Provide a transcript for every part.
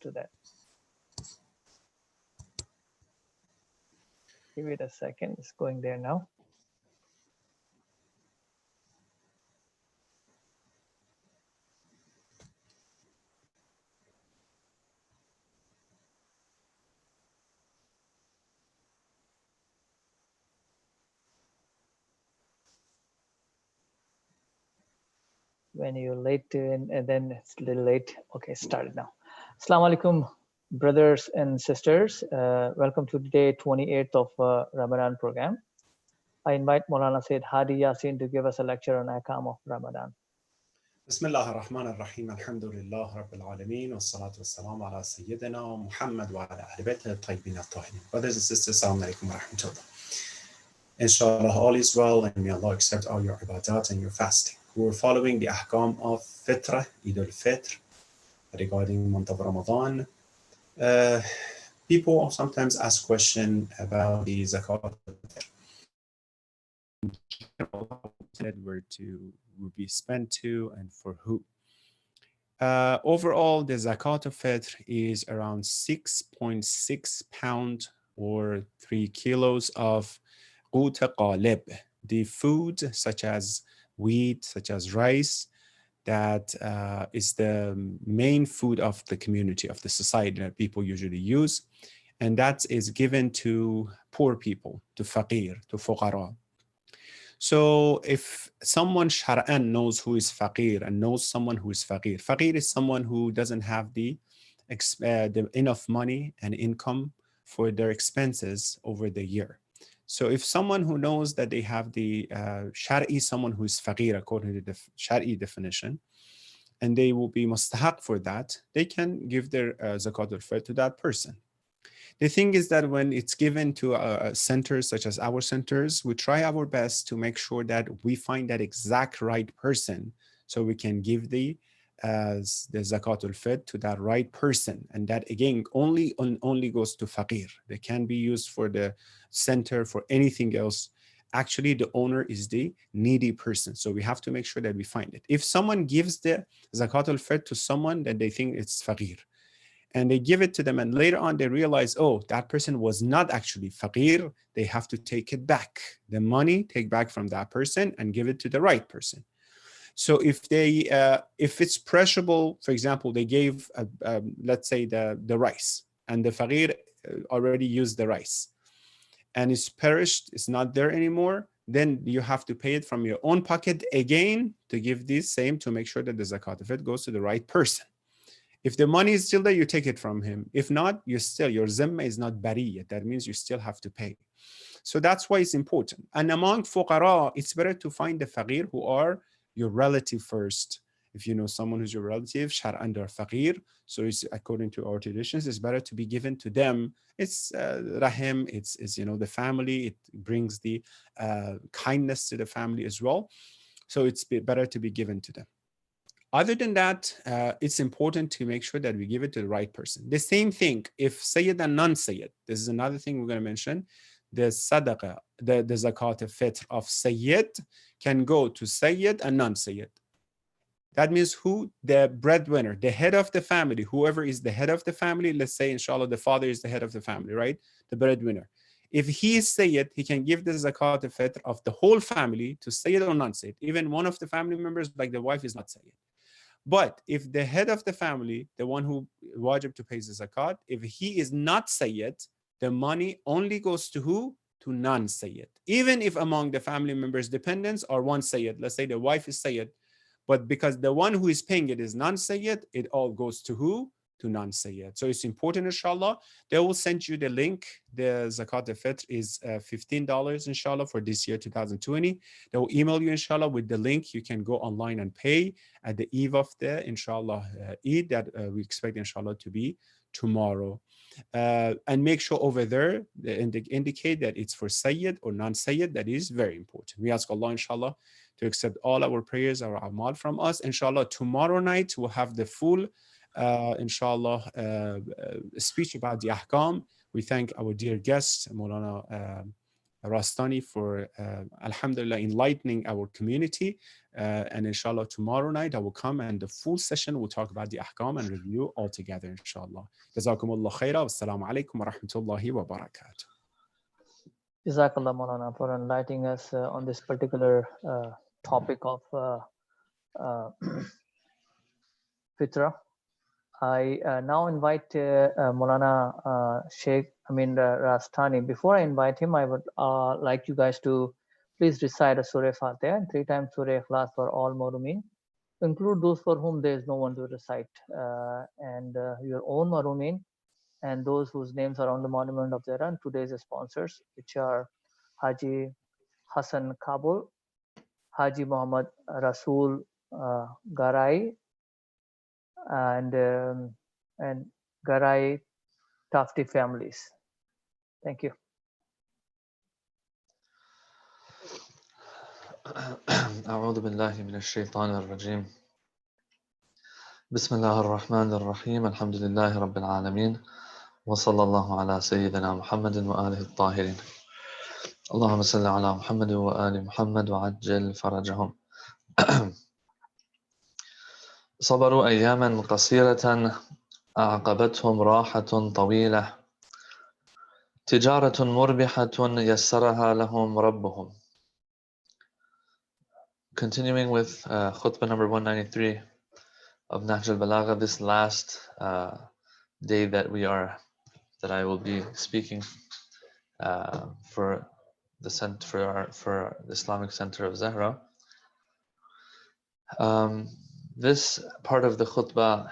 to that. Give it a second. It's going there now. When you're late and then it's a little late. Okay, started now. Assalamu alaikum, brothers and sisters. Welcome to the day 28th of Ramadan program. I invite Maulana Sayyid Hadi Yasin to give us a lecture on Ahkam of Ramadan. بسم الله الرحمن الرحيم الحمد لله رب العالمين والصلاة والسلام على سيدنا محمد وعلى آل بيته الطيبين الطاهرين. Brothers and sisters, Assalamu alaikum wa rahmatullah. Inshallah, all is well and may Allah accept all your ibadat and your fasting. We're following the ahkam of Fitra, Eid al-Fitr, regarding month of Ramadan. People sometimes ask questions about the zakat where to would be spent to and for who. Overall, the zakat of fitr is around 6.6 pounds or 3 kilos of qut qalib, the food such as wheat, such as rice, that is the main food of the community, of the society that people usually use, and that is given to poor people, to faqir, to fuqara. So if someone shar'an knows who is faqir and knows someone who is faqir, faqir is someone who doesn't have the enough money and income for their expenses over the year. So if someone who knows that they have the shar'i, someone who is faqir according to the shar'i definition, and they will be mustahaq for that, they can give their zakat al-fitr to that person. The thing is that when it's given to centers such as our centers, we try our best to make sure that we find that exact right person so we can give the zakat al-fitr to that right person. And that again only goes to faqir. They can be used for the center, for anything else. Actually, the owner is the needy person. So we have to make sure that we find it. If someone gives the zakat al-fitr to someone that they think it's faqir, and they give it to them, and later on they realize, oh, that person was not actually faqir, they have to take it back. The money, take back from that person and give it to the right person. So if they, if it's perishable, for example, they gave, let's say the rice, and the faqir already used the rice, and it's perished, it's not there anymore, then you have to pay it from your own pocket again to give this same, to make sure that the zakat of it goes to the right person. If the money is still there, you take it from him. If not, your zimma is not bariyah. That means you still have to pay. So that's why it's important. And among fuqara, it's better to find the faqir who are your relative first. If you know someone who's your relative, shar'an they're faqir. So it's according to our traditions, it's better to be given to them. It's rahim, it's the family. It brings the kindness to the family as well. So it's better to be given to them. Other than that, it's important to make sure that we give it to the right person. The same thing, if Sayyid and non-Sayyid, this is another thing we're going to mention, the sadaqah, the zakat al-fitr of Sayyid can go to Sayyid and non-Sayyid. That means who? The breadwinner, the head of the family, whoever is the head of the family. Let's say, inshallah, the father is the head of the family, right? The breadwinner. If he is Sayyid, he can give the zakat al-fitr of the whole family to Sayyid or non-Sayyid. Even one of the family members, like the wife, is not Sayyid. But if the head of the family, the one who wajib to pay the zakat, if he is not Sayyid, the money only goes to who? To non-Sayyid. Even if among the family members' dependents are one Sayyid, let's say the wife is Sayyid, but because the one who is paying it is non-Sayyid, it all goes to who? To non-Sayyid. So it's important, inshallah. They will send you the link. The zakat al-fitr is $15, inshallah, for this year, 2020. They will email you, inshallah, with the link. You can go online and pay at the eve of the, inshallah, Eid that we expect, inshallah, to be tomorrow. And make sure over there, they indicate that it's for Sayyid or non-Sayyid. That is very important. We ask Allah, inshallah, to accept all our prayers, our amal from us. Inshallah, tomorrow night, we'll have the full inshallah, speech about the ahkam. We thank our dear guest, Maulana Rastani for Alhamdulillah enlightening our community. And inshallah, tomorrow night I will come and the full session will talk about the ahkam and review all together, inshallah. Jazakumullah khaira. Wassalamu alaikum wa rahmatullahi wa barakatuh. Jazakallah Maulana for enlightening us on this particular topic of uh, fitra. I now invite Maulana Shaikh Amin Rastani. Before I invite him, I would like you guys to please recite a Surah Fatiha and 3 times Surah Ikhlas for all Marumeen. Include those for whom there is no one to recite, and your own Marumeen, and those whose names are on the monument of Zahra, and today's sponsors, which are Haji Hassan Kabul, Haji Muhammad Rasul Garai, and Garai Tafti families. Thank you. أعوذ بالله من الشيطان الرجيم. بسم الله الرحمن الرحيم. الحمد لله رب العالمين وصلى الله على سيدنا محمد وآله الطاهرين. اللهم صل على محمد وآل محمد وعجل فرجهم. صبروا أياما قصيرة أعقبتهم راحة طويلة، تجارة مربحة يسرها لهم ربهم. Continuing with khutbah number 193 of Nahj al-Balagha, this last day that I will be speaking for the Islamic Center of Zahra. This part of the khutbah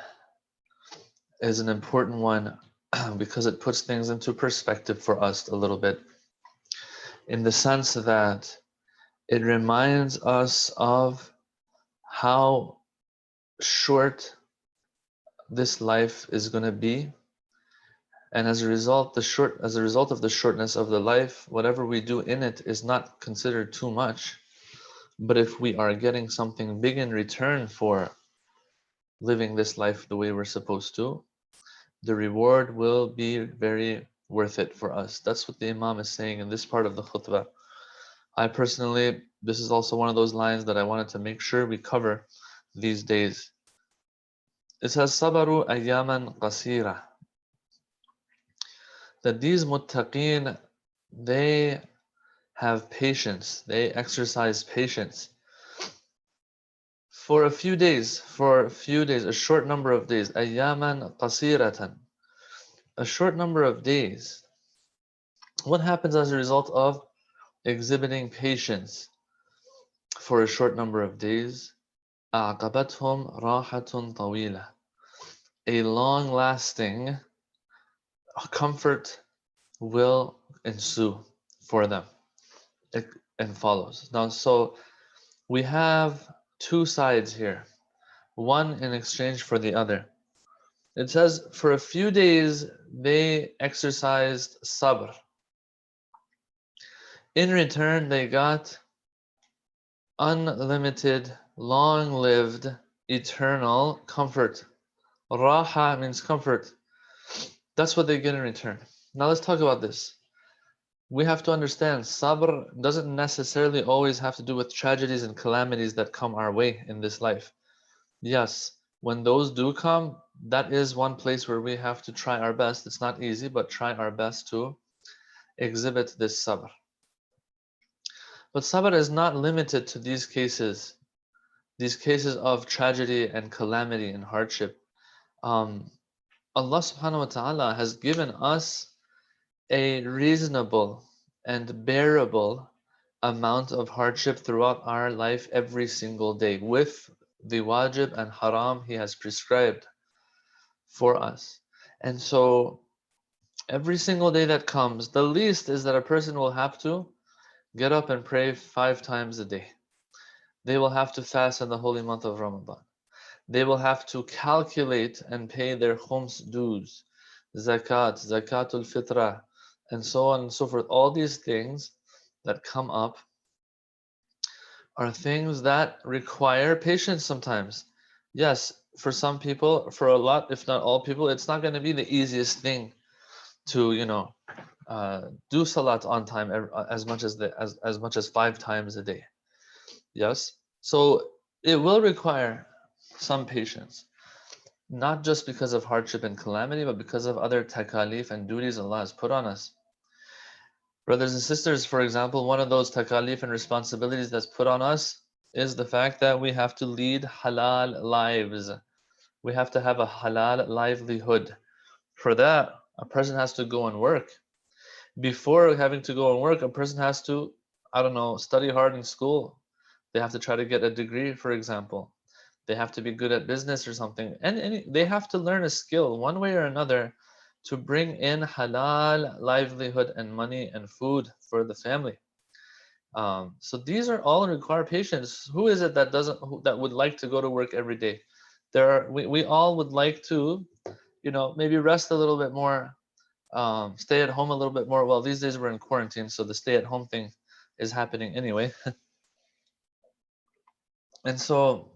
is an important one because it puts things into perspective for us a little bit, in the sense that it reminds us of how short this life is going to be, and as a result of the shortness of the life, whatever we do in it is not considered too much. But if we are getting something big in return for living this life the way we're supposed to, the reward will be very worth it for us. That's what the Imam is saying in this part of the khutbah. I personally, this is also one of those lines that I wanted to make sure we cover these days. It says, Sabaru ayyaman qasira. That these muttaqeen, they have patience, they exercise patience for a few days, a short number of days. Ayyaman qasiratan. A short number of days. What happens as a result of exhibiting patience for a short number of days? أعقبتهم راحة طويلة. A long-lasting comfort will ensue for them. And follows. Now, so we have two sides here, one in exchange for the other. It says, for a few days they exercised sabr. In return, they got unlimited, long-lived, eternal comfort. Raha means comfort. That's what they get in return. Now let's talk about this. We have to understand, sabr doesn't necessarily always have to do with tragedies and calamities that come our way in this life. Yes, when those do come, that is one place where we have to try our best. It's not easy, but try our best to exhibit this sabr. But sabr is not limited to these cases of tragedy and calamity and hardship. Allah subhanahu wa ta'ala has given us a reasonable and bearable amount of hardship throughout our life every single day, with the wajib and haram He has prescribed for us. And so every single day that comes, the least is that a person will have to get up and pray 5 times a day. They will have to fast in the holy month of Ramadan. They will have to calculate and pay their khums dues, zakatul fitrah, and so on and so forth. All these things that come up are things that require patience sometimes. Yes, for some people, for a lot, if not all people, it's not going to be the easiest thing to, do salat on time as much as much as 5 times a day. Yes. So it will require some patience, not just because of hardship and calamity, but because of other takalif and duties Allah has put on us. Brothers and sisters, for example, one of those takalif and responsibilities that's put on us is the fact that we have to lead halal lives. We have to have a halal livelihood. For that, a person has to go and work. Before having to go and work, a person has to, I don't know, study hard in school. They have to try to get a degree, for example. They have to be good at business or something. And they have to learn a skill one way or another to bring in halal livelihood and money and food for the family. So these are all require patience. Who is it that doesn't that would like to go to work every day? We all would like to, maybe rest a little bit more, stay at home a little bit more. Well, these days we're in quarantine, so the stay at home thing is happening anyway. And so,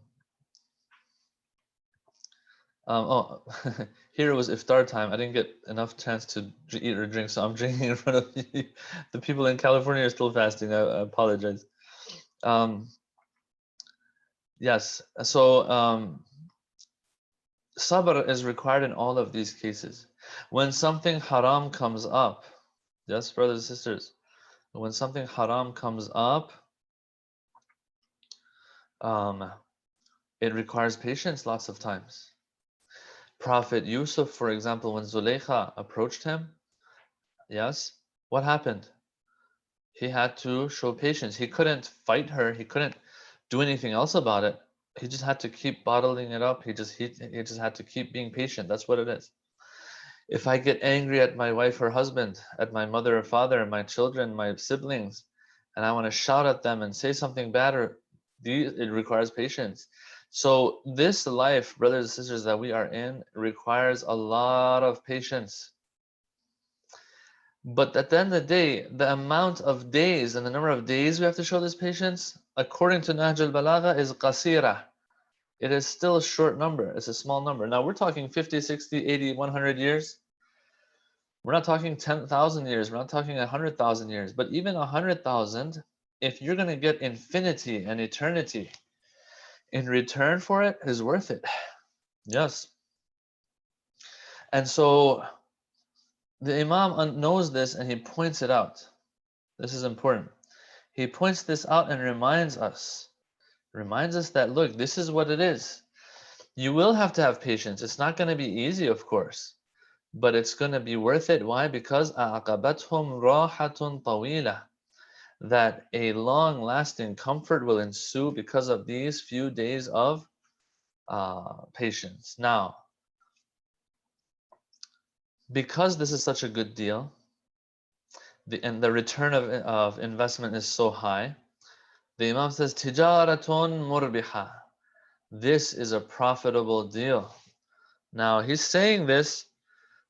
oh, here it was iftar time. I didn't get enough chance to eat or drink, so I'm drinking in front of you. The people in California are still fasting. I apologize. Yes, so sabr is required in all of these cases. When something haram comes up, yes, brothers and sisters, when something haram comes up, um, it requires patience lots of times. Prophet Yusuf, for example, when Zuleikha approached him, yes, what happened? He had to show patience. He couldn't fight her. He couldn't do anything else about it. He just had to keep bottling it up. He just had to keep being patient. That's what it is. If I get angry at my wife or husband, at my mother or father, my children, my siblings, and I want to shout at them and say something bad, it requires patience. So this life, brothers and sisters, that we are in requires a lot of patience. But at the end of the day, the amount of days and the number of days we have to show this patience, according to Nahj al-Balagha, is qasira. It is still a short number. It's a small number. Now we're talking 50, 60, 80, 100 years. We're not talking 10,000 years. We're not talking 100,000 years. But even 100,000, if you're going to get infinity and eternity in return for it, is worth it. Yes. And so the Imam knows this and he points it out. This is important. He points this out and reminds us that, look, this is what it is. You will have to have patience. It's not going to be easy, of course, but it's going to be worth it. Why? Because أَعْقَبَتْهُمْ رَاحَةٌ طَوِيلَةٌ, that a long-lasting comfort will ensue because of these few days of patience. Now, because this is such a good deal, and the return of investment is so high, the Imam says, Tijaratun murbiha. This is a profitable deal. Now, he's saying this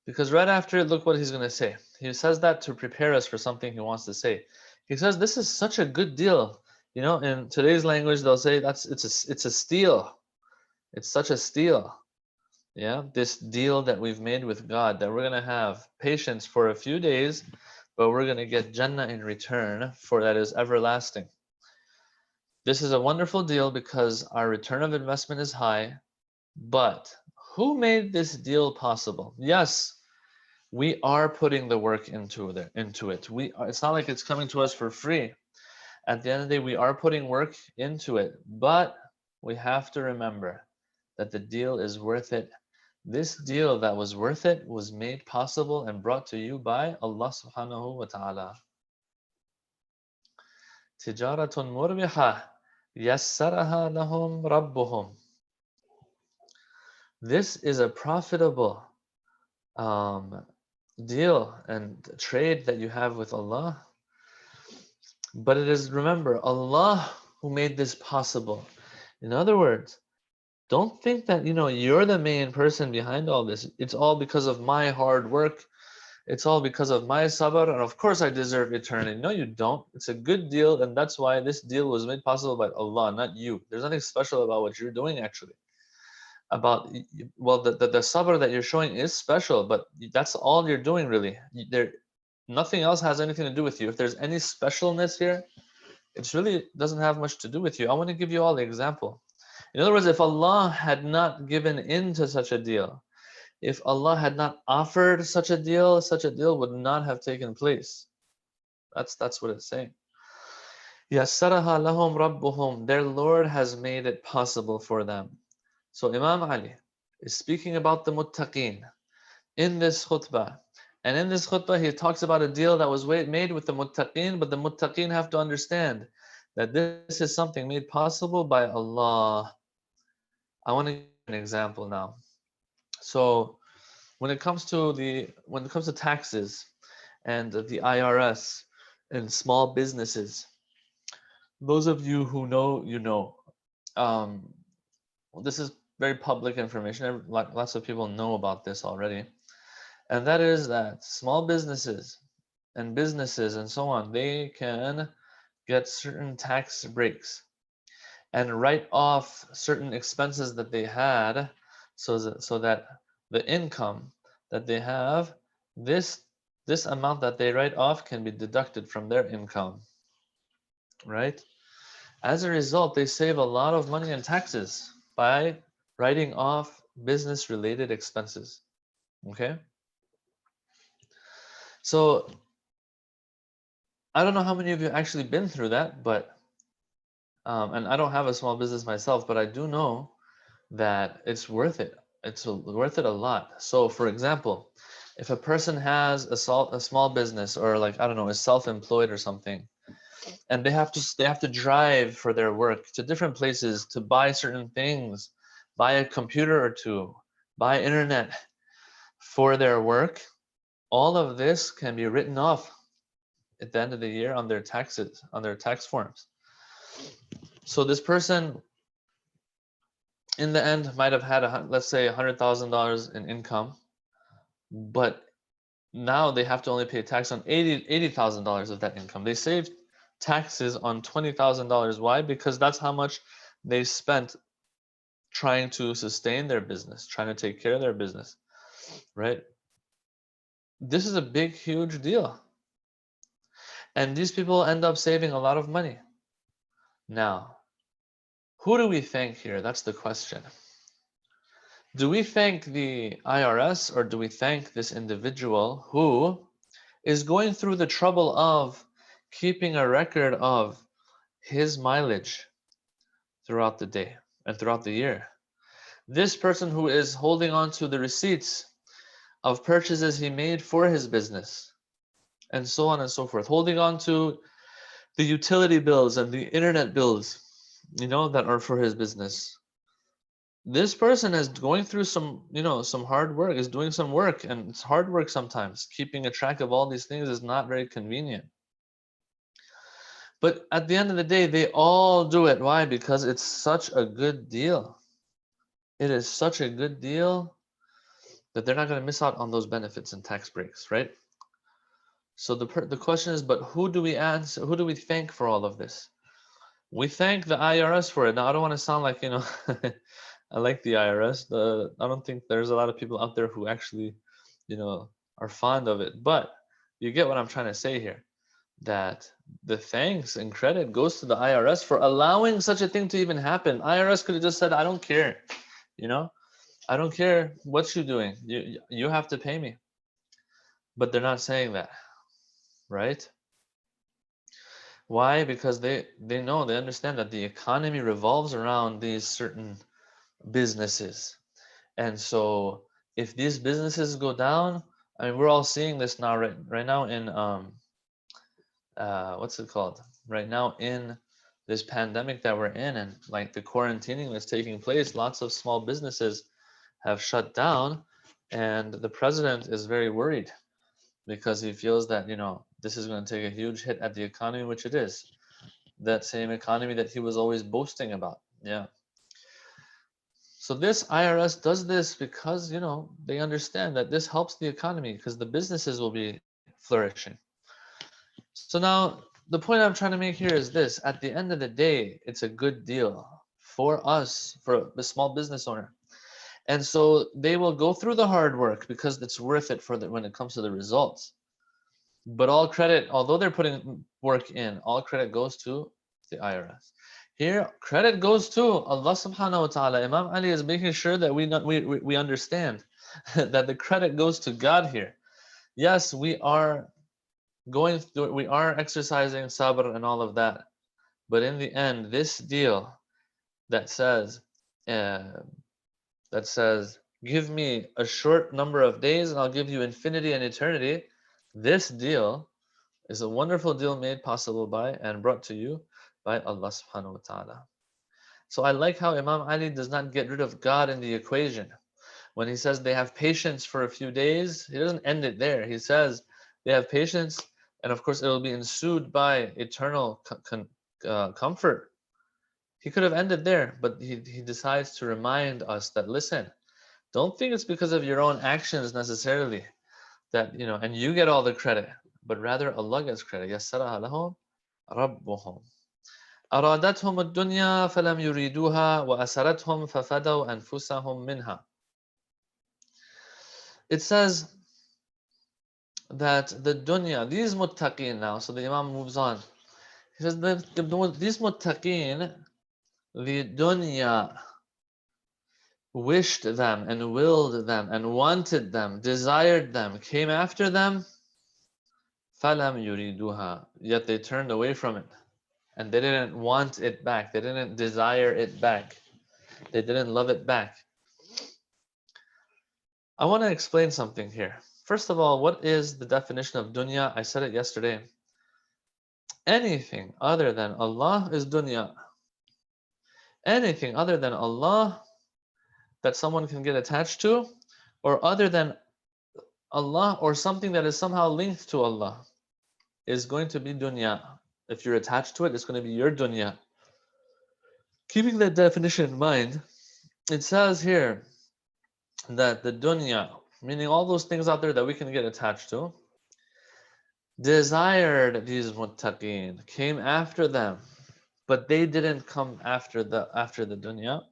because right after, look what he's going to say. He says that to prepare us for something he wants to say. He says, this is such a good deal. In today's language, they'll say it's a steal. It's such a steal. Yeah, this deal that we've made with God, that we're going to have patience for a few days, but we're going to get Jannah in return, for that is everlasting. This is a wonderful deal because our return of investment is high, but who made this deal possible? Yes, we are putting the work into it. It's not like it's coming to us for free. At the end of the day, we are putting work into it, but we have to remember that the deal is worth it. This deal that was worth it was made possible and brought to you by Allah subhanahu wa ta'ala. Tijaratun murbiha yassaraha lahum rabbuhum. This is a profitable deal and trade that you have with Allah. But it is, remember, Allah who made this possible. In other words, don't think that you're the main person behind all this. It's all because of my hard work. It's all because of my sabr, and of course I deserve eternity. No, you don't. It's a good deal, and that's why this deal was made possible by Allah, not you. There's nothing special about what you're doing, actually. The sabr that you're showing is special, but that's all you're doing, really. Nothing else has anything to do with you. If there's any specialness here, it really doesn't have much to do with you. I want to give you all the example. In other words, if Allah had not given in to such a deal, if Allah had not offered such a deal would not have taken place. That's what it's saying. Yassaraha lahum rabbuhum. Their Lord has made it possible for them. So Imam Ali is speaking about the muttaqeen in this khutbah. And in this khutbah, he talks about a deal that was made with the muttaqeen, but the muttaqeen have to understand that this is something made possible by Allah. I want to give an example now. So when it comes to taxes and the IRS and small businesses, those of you who know, you know. Um, this is very public information. Lots of people know about this already. And that is that small businesses and so on, they can get certain tax breaks and write off certain expenses that they had so that the income that they have, this amount that they write off can be deducted from their income, right? As a result, they save a lot of money in taxes by writing off business related expenses. Okay? So I don't know how many of you actually been through that, but and I don't have a small business myself, but I do know that it's worth it. It's worth it a lot. So for example, if a person has a small business, or like, I don't know, is self-employed or something, and they have to drive for their work to different places to buy certain things, buy a computer or two, buy internet for their work, all of this can be written off at the end of the year on their taxes, on their tax forms. So this person in the end might have had let's say $100,000 in income, but now they have to only pay tax on $80,000 of that income. They saved taxes on $20,000. Why? Because that's how much they spent trying to sustain their business, trying to take care of their business, right? This is a big, huge deal. And these people end up saving a lot of money. Now, who do we thank here? That's the question. Do we thank the IRS, or do we thank this individual who is going through the trouble of keeping a record of his mileage throughout the day and throughout the year? This person who is holding on to the receipts of purchases he made for his business, and so on and so forth, holding on to the utility bills and the internet bills, that are for his business. This person is going through some hard work, is doing some work, and it's hard work sometimes. Keeping a track of all these things is not very convenient. But at the end of the day, they all do it. Why? Because it's such a good deal. It is such a good deal that they're not going to miss out on those benefits and tax breaks, right? So the question is, but who do we answer? Who do we thank for all of this? We thank the IRS for it. Now, I don't want to sound like, I like the IRS. I don't think there's a lot of people out there who actually, are fond of it. But you get what I'm trying to say here, that the thanks and credit goes to the IRS for allowing such a thing to even happen. IRS could have just said, I don't care, I don't care what you're doing. You have to pay me. But they're not saying that, right? Why? Because they know, they understand that the economy revolves around these certain businesses. And so if these businesses go down, I mean, we're all seeing this now, right now in what's it called? Right now in this pandemic that we're in, and like the quarantining that's taking place, lots of small businesses have shut down, and the president is very worried because he feels that, this is going to take a huge hit at the economy, which it is. That same economy that he was always boasting about. Yeah. So this IRS does this because, they understand that this helps the economy because the businesses will be flourishing. So now the point I'm trying to make here is this: at the end of the day, it's a good deal for us, for the small business owner. And so they will go through the hard work because it's worth it when it comes to the results. But all credit, although they're putting work in, all credit goes to the IRS. Here, credit goes to Allah subhanahu wa ta'ala. Imam Ali is making sure that we understand that the credit goes to God here. Yes, we are exercising sabr and all of that. But in the end, this deal that says, uh, give me a short number of days and I'll give you infinity and eternity. This deal is a wonderful deal made possible by and brought to you by Allah subhanahu wa ta'ala. So I like how Imam Ali does not get rid of God in the equation. When he says they have patience for a few days, he doesn't end it there. He says they have patience, and of course it will be ensued by eternal comfort. He could have ended there, but he decides to remind us that, listen, don't think it's because of your own actions necessarily that, and you get all the credit, but rather Allah gets credit. يَسَّرَهَا لَهُمْ رَبُّهُمْ أَرَادَتْهُمُ الدُّنْيَا فَلَمْ يُرِيدُوهَا وَأَسَرَتْهُمْ فَفَدَوْا أَنفُسَهُمْ مِنْهَا. It says that the dunya, these muttaqeen now, so the Imam moves on. He says that these muttaqeen, the dunya wished them and willed them and wanted them, desired them, came after them, فَلَمْ يُرِيدُوهَا, yet they turned away from it. And they didn't want it back. They didn't desire it back. They didn't love it back. I want to explain something here. First of all, what is the definition of dunya? I said it yesterday. Anything other than Allah is dunya. Anything other than Allah that someone can get attached to, or other than Allah, or something that is somehow linked to Allah, is going to be dunya. If you're attached to it, it's going to be your dunya. Keeping that definition in mind, it says here that the dunya, meaning all those things out there that we can get attached to, desired these muttaqeen, came after them, but they didn't come after the dunya,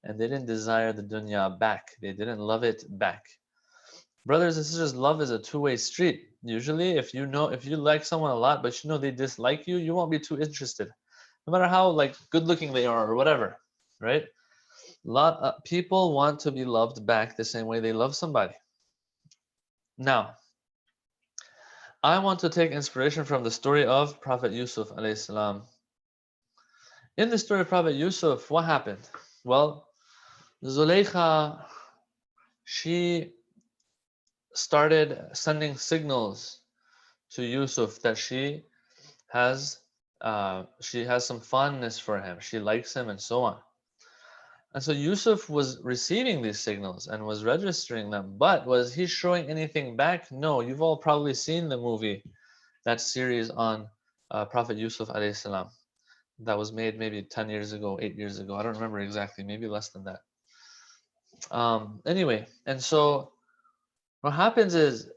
and they didn't desire the dunya back. They didn't love it back. Brothers and sisters, love is a two-way street. Usually, if you like someone a lot, but they dislike you, you won't be too interested, no matter how good-looking they are or whatever, right? People want to be loved back the same way they love somebody. Now, I want to take inspiration from the story of Prophet Yusuf alayhi salam. In the story of Prophet Yusuf, what happened? Well, Zulaykha, she started sending signals to Yusuf that she has some fondness for him, she likes him, and so on. And so Yusuf was receiving these signals and was registering them, but was he showing anything back? No. You've all probably seen the movie, that series on Prophet Yusuf alayhi salam, that was made maybe 10 years ago, 8 years ago. I don't remember exactly, maybe less than that. Anyway, and so what happens is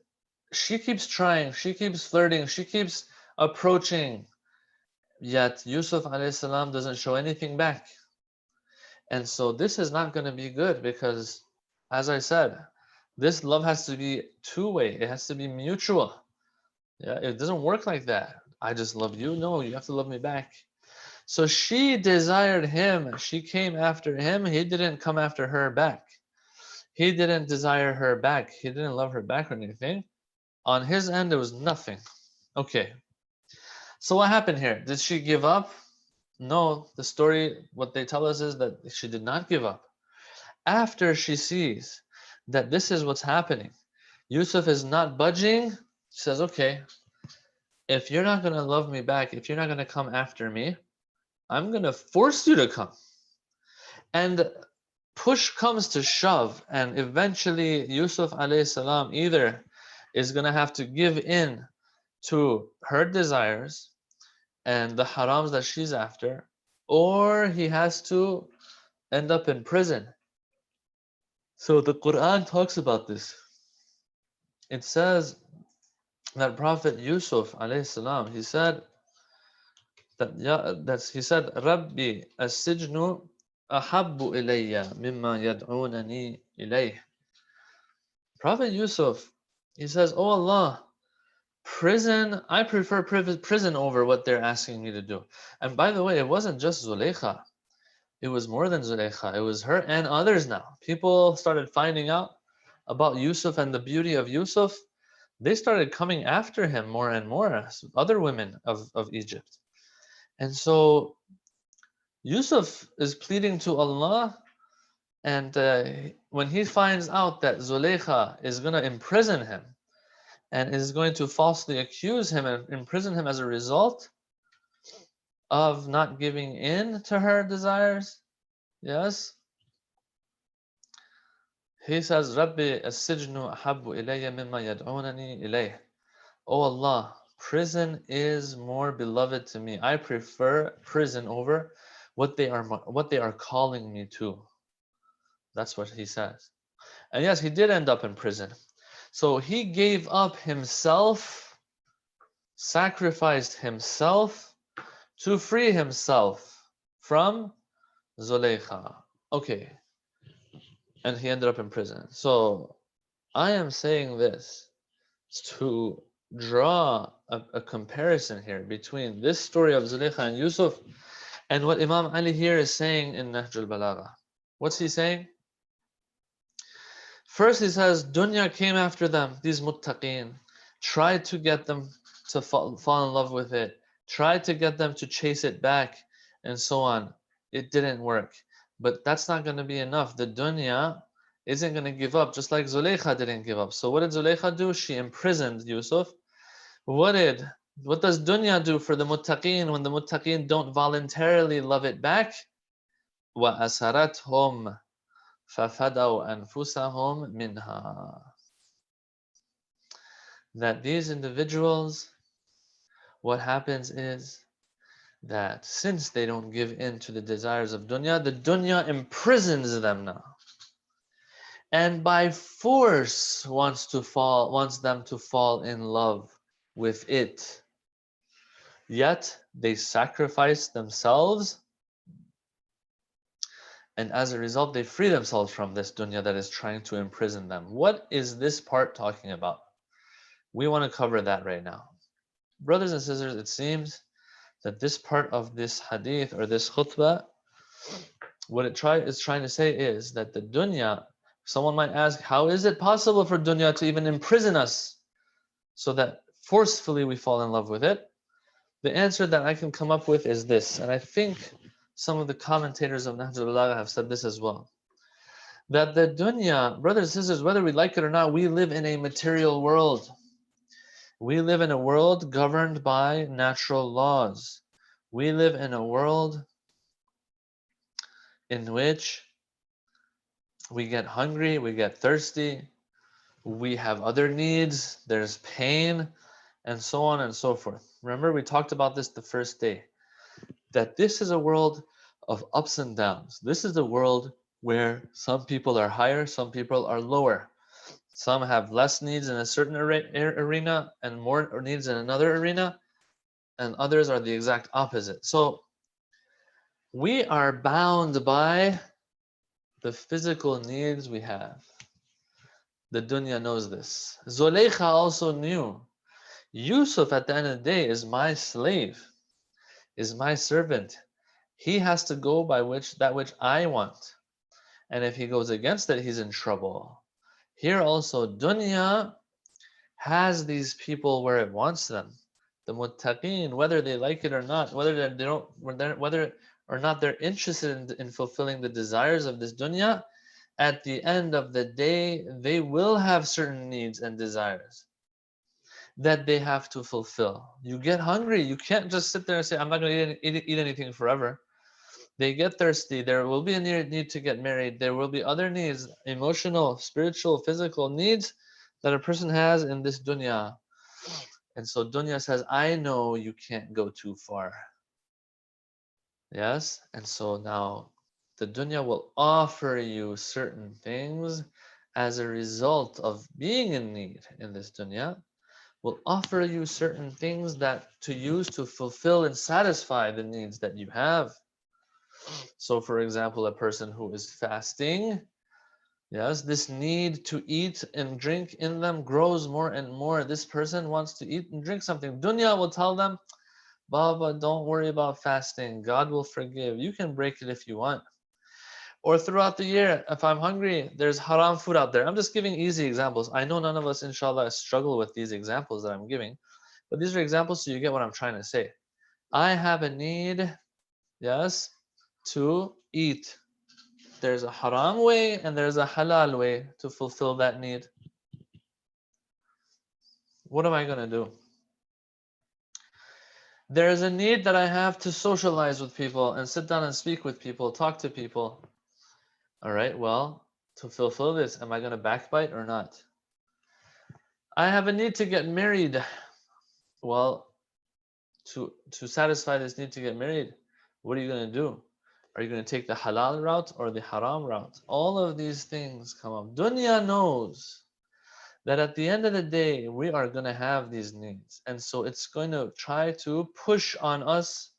she keeps trying, she keeps flirting, she keeps approaching, yet Yusuf alayhi salam doesn't show anything back. And so this is not going to be good because, as I said, this love has to be two-way. It has to be mutual. Yeah, it doesn't work like that. I just love you. No, you have to love me back. So she desired him. She came after him. He didn't come after her back. He didn't desire her back. He didn't love her back or anything. On his end, there was nothing. Okay. So what happened here? Did she give up? No, the story, what they tell us is that she did not give up. After she sees that this is what's happening, Yusuf is not budging, she says, okay, if you're not going to love me back, if you're not going to come after me, I'm going to force you to come. And push comes to shove, and eventually Yusuf alayhi salam either is going to have to give in to her desires and the harams that she's after, or he has to end up in prison. So the Quran talks about this. It says that Prophet Yusuf alayhi salam, he said Rabbi as-sijnu ahabbu ilayya mimma yad'unani ilayh. Prophet Yusuf, he says, oh Allah, Prison, I prefer prison over what they're asking me to do. And by the way, it wasn't just Zulaykha. It was more than Zulaykha. It was her and others now. People started finding out about Yusuf and the beauty of Yusuf. They started coming after him more and more, other women of Egypt. And so Yusuf is pleading to Allah, and when he finds out that Zulaykha is going to imprison him and is going to falsely accuse him and imprison him as a result of not giving in to her desires, yes, he says, Rabbi as-sijnu ahabbu ilayya mimma yad'unani ilayh. Oh Allah, prison is more beloved to me. I prefer prison over what they are calling me to. That's what he says. And yes, he did end up in prison. So he gave up himself, sacrificed himself to free himself from Zulaykha. Okay. And he ended up in prison. So I am saying this to draw a comparison here between this story of Zulaykha and Yusuf and what Imam Ali here is saying in Nahjul Balagha. What's he saying? First he says, dunya came after them, these muttaqeen, tried to get them to fall in love with it, tried to get them to chase it back, and so on. It didn't work. But that's not going to be enough. The dunya isn't going to give up, just like Zulaykha didn't give up. So what did Zulaykha do? She imprisoned Yusuf. What does dunya do for the muttaqeen when the muttaqeen don't voluntarily love it back? وَأَسَرَتْهُمْ فَفَدَوْا أَنفُسَهُمْ مِنْهَا. That these individuals, what happens is that since they don't give in to the desires of dunya, the dunya imprisons them now. And by force wants them to fall in love with it. Yet they sacrifice themselves, and as a result, they free themselves from this dunya that is trying to imprison them. What is this part talking about? We want to cover that right now. Brothers and sisters, it seems that this part of this hadith or this khutbah, what it is trying to say is that the dunya, someone might ask, how is it possible for dunya to even imprison us so that forcefully we fall in love with it? The answer that I can come up with is this, and I think some of the commentators of Nahjul Balagha have said this as well, that the dunya, brothers and sisters, whether we like it or not, we live in a material world. We live in a world governed by natural laws. We live in a world in which we get hungry, we get thirsty, we have other needs, there's pain, and so on and so forth. Remember, we talked about this the first day, that this is a world of ups and downs. This is a world where some people are higher, some people are lower. Some have less needs in a certain arena and more needs in another arena, and others are the exact opposite. So we are bound by the physical needs we have. The dunya knows this. Zulaykha also knew. Yusuf at the end of the day is my slave, is my servant. He has to go by that which I want. And if he goes against it, he's in trouble. Here also, dunya has these people where it wants them. The muttaqeen, whether they like it or not, whether or not they're interested in fulfilling the desires of this dunya, at the end of the day, they will have certain needs and desires that they have to fulfill. You get hungry, you can't just sit there and say, I'm not going to eat anything forever. They get thirsty, there will be a need to get married, there will be other needs, emotional, spiritual, physical needs that a person has in this dunya. And so dunya says, I know you can't go too far. Yes? And so now the dunya will offer you certain things as a result of being in need in this dunya, will offer you certain things that to use to fulfill and satisfy the needs that you have. So for example, a person who is fasting, Yes, this need to eat and drink in them grows more and more. This person wants to eat and drink something. Dunya will tell them, Baba, don't worry about fasting. God will forgive. You can break it if you want. Or throughout the year, if I'm hungry, there's haram food out there. I'm just giving easy examples. I know none of us, inshallah, struggle with these examples that I'm giving, but these are examples so you get what I'm trying to say. I have a need, yes, to eat. There's a haram way and there's a halal way to fulfill that need. What am I going to do? There is a need that I have to socialize with people and sit down and speak with people, talk to people. All right, well, to fulfill this, am I going to backbite or not? I have a need to get married. Well, to satisfy this need to get married, what are you going to do? Are you going to take the halal route or the haram route? All of these things come up. Dunya knows that at the end of the day, we are going to have these needs. And so it's going to try to push on us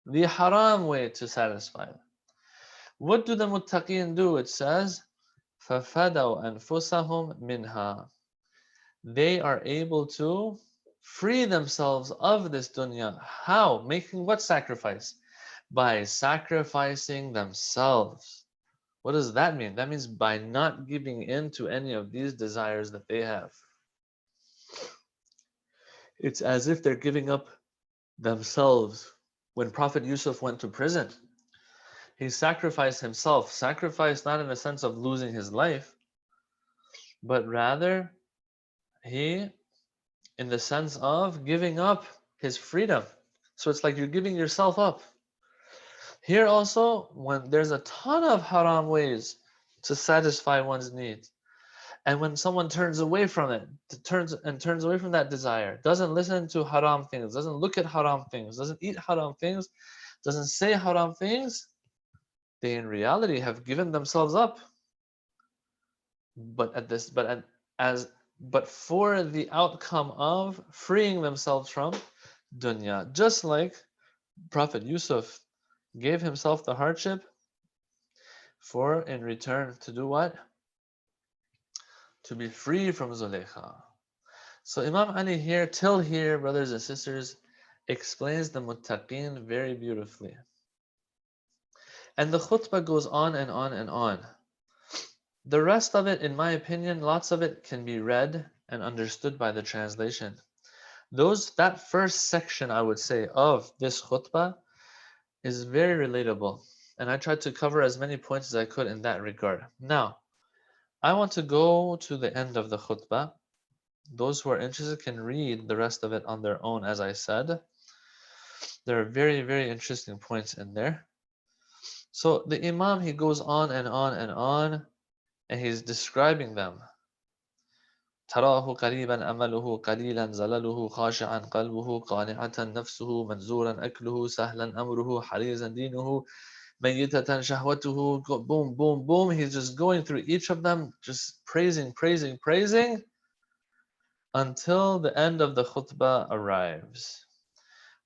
the haram way to satisfy them. What do the muttaqeen do? It says, فَفَدَوْا أَنفُسَهُمْ مِنْهَا. They are able to free themselves of this dunya. How? Making what sacrifice? By sacrificing themselves. What does that mean? That means by not giving in to any of these desires that they have. It's as if they're giving up themselves. When Prophet Yusuf went to prison, he sacrificed himself. Sacrificed not in the sense of losing his life, but rather he, in the sense of giving up his freedom. So it's like you're giving yourself up. Here also, when there's a ton of haram ways to satisfy one's needs, and when someone turns away from it, turns away from that desire, doesn't listen to haram things, doesn't look at haram things, doesn't eat haram things, doesn't say haram things, they in reality have given themselves up. But for the outcome of freeing themselves from dunya, just like Prophet Yusuf gave himself the hardship for in return to do what? To be free from Zulaykha. So Imam Ali here, till here, brothers and sisters, explains the muttaqeen very beautifully. And the khutbah goes on and on and on. The rest of it, in my opinion, lots of it can be read and understood by the translation. That first section, I would say, of this khutbah is very relatable. And I tried to cover as many points as I could in that regard. Now, I want to go to the end of the khutbah. Those who are interested can read the rest of it on their own, as I said. There are very, very interesting points in there. So the Imam, he goes on and on and on, and he's describing them. تراه قريبا أمله قليلا زلله خاشعا قلبه قانعة نفسه منزورا أكله سهلا أمره حريزا دينه ميتة شهوته. Boom, boom, boom. He's just going through each of them, just praising, praising, praising, until the end of the khutbah arrives.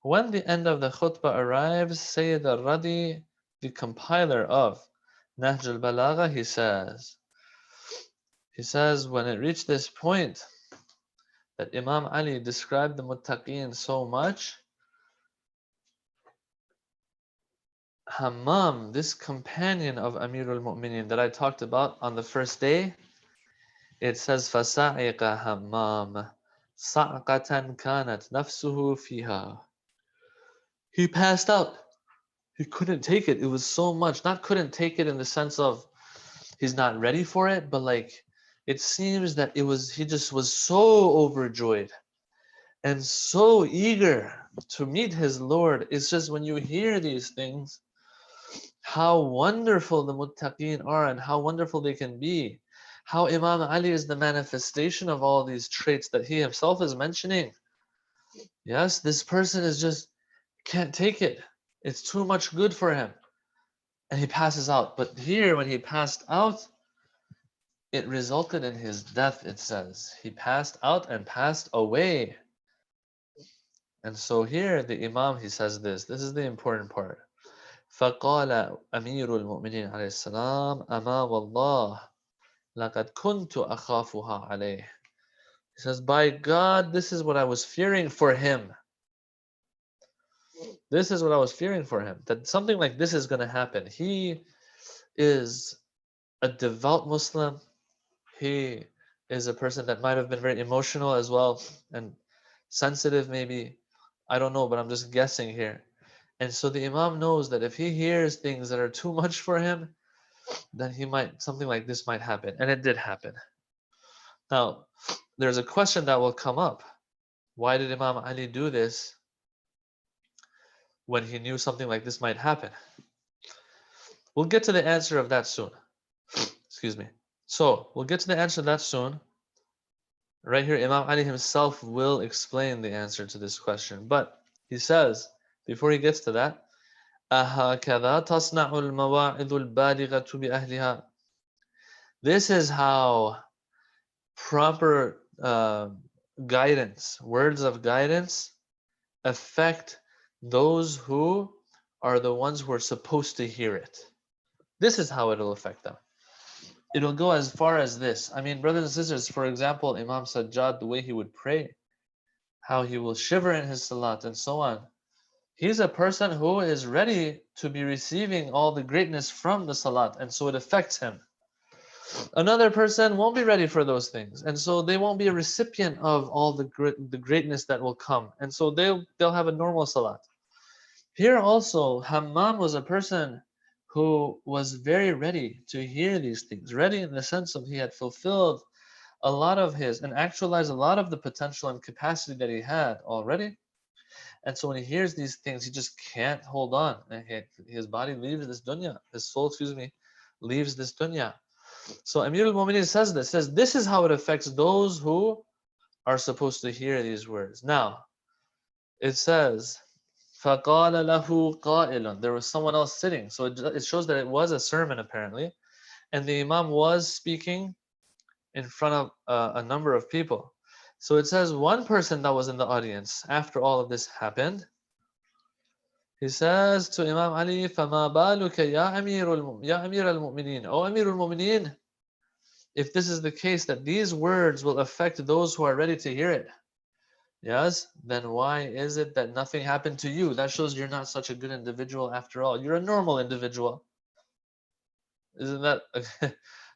When the end of the khutbah arrives, Sayyid al-Radi, the compiler of Nahj al-Balagha, he says, when it reached this point that Imam Ali described the muttaqeen so much, Hammam, this companion of Amirul Mu'mineen that I talked about on the first day, it says, فَسَعِقَ Hammam صَعْقَةً كَانَتْ نَفْسُهُ فِيهَا. He passed out. He couldn't take it. It was so much. Not couldn't take it in the sense of he's not ready for it, but like it seems that he just was so overjoyed and so eager to meet his Lord. It's just when you hear these things, how wonderful the muttaqeen are and how wonderful they can be. How Imam Ali is the manifestation of all these traits that he himself is mentioning. Yes, this person is just can't take it. It's too much good for him. And he passes out. But here, when he passed out, it resulted in his death, it says. He passed out and passed away. And so here, the Imam, he says this. This is the important part. فَقَالَ أَمِيرُ الْمُؤْمِنِينَ عَلَيْهِ السَّلَامِ أَمَا وَاللَّهِ لَقَدْ كُنْتُ أَخَافُهَا عَلَيْهِ. He says, by God, this is what I was fearing for him. This is what I was fearing for him. That something like this is going to happen. He is a devout Muslim. He is a person that might have been very emotional as well and sensitive, maybe. I don't know, but I'm just guessing here. And so the Imam knows that if he hears things that are too much for him, then something like this might happen. And it did happen. Now, there's a question that will come up. Why did Imam Ali do this when he knew something like this might happen? We'll get to the answer of that soon. Excuse me. So, we'll get to the answer of that soon. Right here, Imam Ali himself will explain the answer to this question. But he says, before he gets to that, أَهَكَذَا تَصْنَعُ الْمَوَاعِظُ الْبَالِغَةُ بِأَهْلِهَا. This is how proper guidance, words of guidance, affect those who are the ones who are supposed to hear it. This is how it'll affect them. It'll go as far as this. I mean, brothers and sisters, for example, Imam Sajjad, the way he would pray, how he will shiver in his salat and so on. He's a person who is ready to be receiving all the greatness from the salat, and so it affects him. Another person won't be ready for those things, and so they won't be a recipient of all the greatness that will come, and so they'll have a normal salat. Here also, Hammam was a person who was very ready to hear these things, ready in the sense of he had fulfilled a lot of his and actualized a lot of the potential and capacity that he had already. And so when he hears these things, he just can't hold on. His body leaves this dunya, his soul, leaves this dunya. So Amir al-Mu'mineen says this is how it affects those who are supposed to hear these words. Now, it says, فَقَالَ لَهُ قَائِلٌ. There was someone else sitting. So it shows that it was a sermon apparently. And the Imam was speaking in front of a number of people. So it says one person that was in the audience after all of this happened, he says to Imam Ali, فَمَا بَالُكَ يَا أَمِيرَ الْمُؤْمِنِينَ. O Amir al-Mu'mineen, if this is the case that these words will affect those who are ready to hear it, yes, then why is it that nothing happened to you? That shows you're not such a good individual after all. You're a normal individual. Isn't that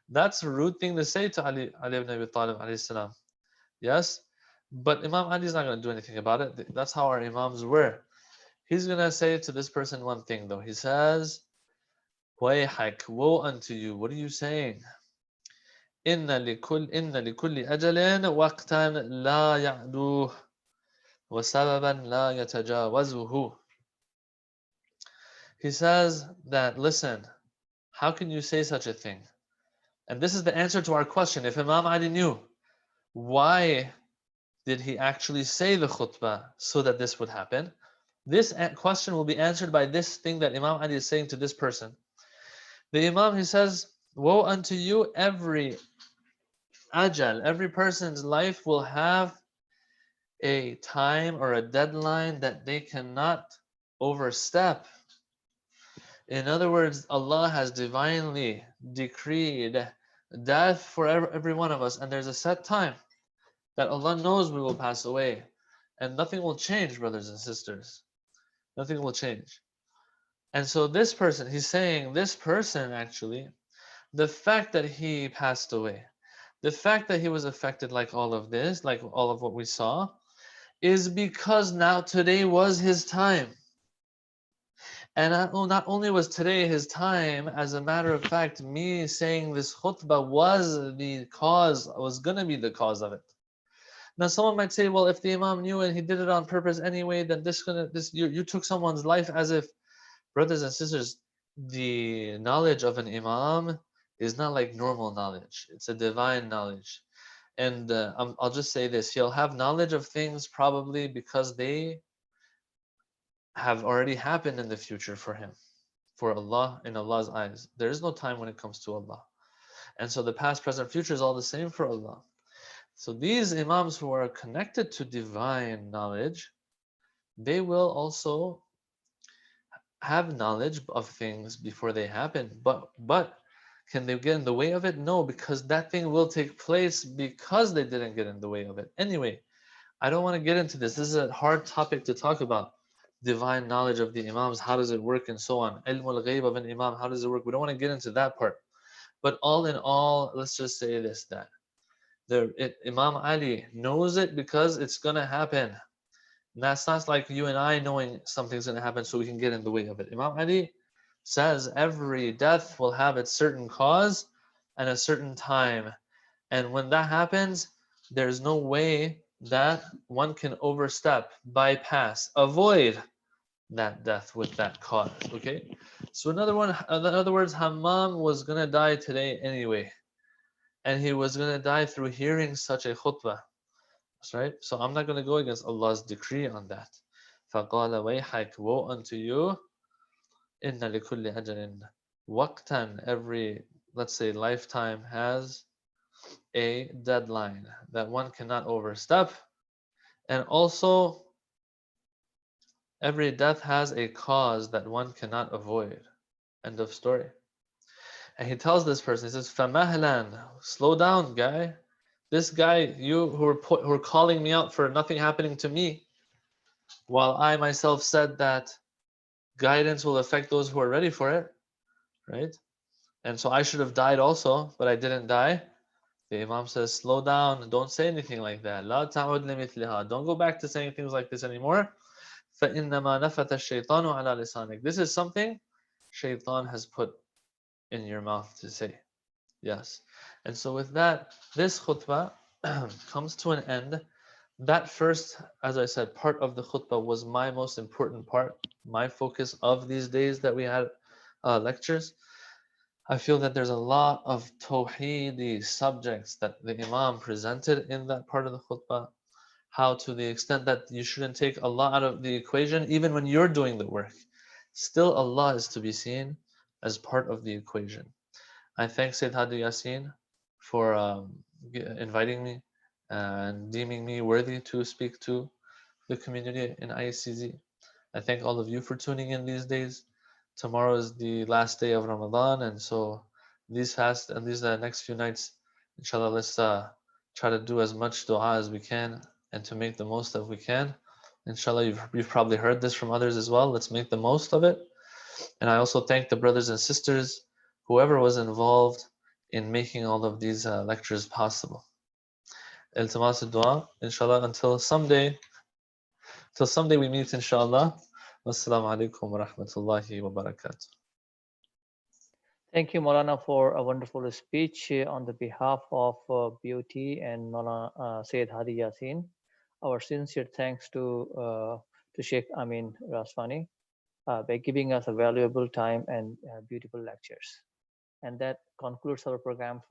that's a rude thing to say to Ali ibn Abi Talib alayhi salam. Yes, but Imam Ali is not going to do anything about it. That's how our Imams were. He's going to say to this person one thing though. He says, وَيْحَكْ, woe unto you. What are you saying? إِنَّ لِكُلِّ أَجَلٍ وَقْتًا لَا يَعْدُوهُ وَسَبَبًا لَا يَتَجَاوَزُهُ. He says that, listen, how can you say such a thing? And this is the answer to our question. If Imam Ali knew, why did he actually say the khutbah so that this would happen? This question will be answered by this thing that Imam Ali is saying to this person. The Imam, he says, woe unto you, every ajal, every person's life will have a time or a deadline that they cannot overstep. In other words, Allah has divinely decreed death for every one of us, and there's a set time that Allah knows we will pass away, and nothing will change, brothers and sisters. Nothing will change. And so this person, he's saying this person actually, the fact that he passed away, the fact that he was affected like all of this, like all of what we saw, is because now today was his time. And not only was today his time, as a matter of fact, me saying this khutbah was going to be the cause of it. Now someone might say, well, if the Imam knew and he did it on purpose anyway, then you took someone's life. As if, brothers and sisters, the knowledge of an Imam is not like normal knowledge. It's a divine knowledge. And I'll just say this, he'll have knowledge of things probably because they have already happened in the future for him, for Allah, in Allah's eyes. There is no time when it comes to Allah. And so the past, present, future is all the same for Allah. So these Imams who are connected to divine knowledge, they will also have knowledge of things before they happen. But Can they get in the way of it? No, because that thing will take place because they didn't get in the way of it. Anyway, I don't want to get into this. This is a hard topic to talk about. Divine knowledge of the Imams, how does it work, and so on. Ilm al-ghayb of an Imam, how does it work? We don't want to get into that part. But all in all, let's just say this, that Imam Ali knows it because it's going to happen. And that's not like you and I knowing something's going to happen so we can get in the way of it. Imam Ali says every death will have its certain cause and a certain time. And when that happens, there's no way that one can overstep, bypass, avoid that death with that cause. Okay? So in other words, Hammam was gonna die today anyway. And he was gonna die through hearing such a khutbah. That's right. So I'm not gonna go against Allah's decree on that. فَقَالَ وَيْحَكَ, woe unto you, إِنَّ لِكُلِّ أَجَلٍ وَقْتًا, every, let's say, lifetime has a deadline that one cannot overstep. And also, every death has a cause that one cannot avoid. End of story. And he tells this person, he says, فَمَهْلًا, slow down, guy. This guy, you who are calling me out for nothing happening to me, while I myself said that guidance will affect those who are ready for it, right? And so I should have died also, but I didn't die. The Imam says, slow down, don't say anything like that. لا تعود لمثلها. Don't go back to saying things like this anymore. فإنما نفث الشيطان على لسانك. This is something Shaitan has put in your mouth to say. Yes. And so with that, this khutbah comes to an end. That first, as I said, part of the khutbah was my most important part, my focus of these days that we had lectures. I feel that there's a lot of tawheedi subjects that the Imam presented in that part of the khutbah. How, to the extent that you shouldn't take Allah out of the equation, even when you're doing the work. Still, Allah is to be seen as part of the equation. I thank Sayyid Hadi Yasin for inviting me and deeming me worthy to speak to the community in ICZ. I thank all of you for tuning in these days. Tomorrow is the last day of Ramadan, and so these next few nights, inshallah, let's try to do as much dua as we can and to make the most of we can. Inshallah, you've probably heard this from others as well. Let's make the most of it. And I also thank the brothers and sisters, whoever was involved in making all of these lectures possible. Iltimas dua, inshallah, till someday we meet, inshallah. Wassalamu alaikum wa rahmatullahi wa barakatuh. Thank you, Maulana, for a wonderful speech on the behalf of BOT and Maulana Sayyid Hadi Yasin. Our sincere thanks to Shaikh Amin Rastani by giving us a valuable time and beautiful lectures. And that concludes our program for